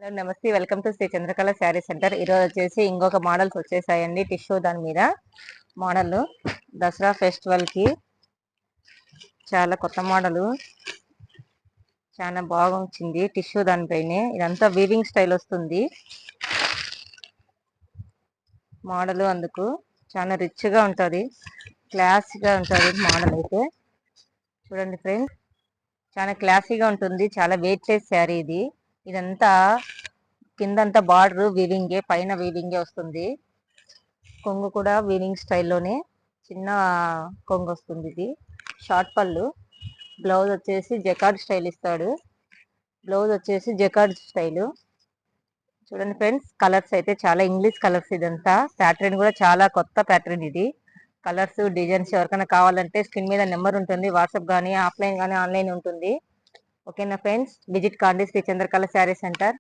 Hello నమస్తే, welcome to Shri Chandrakala sari centre. ఈరోజు వచ్చేసి ఇంకొక మోడల్స్ వచ్చేసాయండి. టిష్యూ దాని మీద మోడల్ దసరా ఫెస్టివల్ కి చాలా కొత్త మోడల్, చాలా బాగా వచ్చింది. టిష్యూ దానిపైనే ఇదంతా వీవింగ్ స్టైల్ వస్తుంది మోడల్. అందుకు చాలా రిచ్ గా ఉంటది, క్లాస్ గా ఉంటది మోడల్ అయితే. చూడండి ఫ్రెండ్స్, చాలా క్లాసీగా ఉంటుంది. చాలా వెయిట్ లెస్ శారీ ఇది. ఇదంతా కిందంతా బార్డర్ వీవింగే, పైన వీవింగే వస్తుంది. కొంగు కూడా వీవింగ్ స్టైల్లోనే చిన్న కొంగు వస్తుంది. ఇది షార్ట్ పళ్ళు. బ్లౌజ్ వచ్చేసి జకార్డ్ స్టైల్ ఇస్తాడు. బ్లౌజ్ వచ్చేసి జకార్డ్ స్టైల్. చూడండి ఫ్రెండ్స్, కలర్స్ అయితే చాలా ఇంగ్లీష్ కలర్స్. ఇదంతా ప్యాటర్న్ కూడా చాలా కొత్త ప్యాటర్న్ ఇది. కలర్స్, డిజైన్స్ ఎవరికైనా కావాలంటే స్క్రీన్ మీద నెంబర్ ఉంటుంది. వాట్సాప్ కానీ, ఆఫ్లైన్ కానీ, ఆన్లైన్ ఉంటుంది. ఓకేనా ఫ్రెండ్స్, విజిట్ కాండి శ్రీ చంద్రకళ శారీ సెంటర్.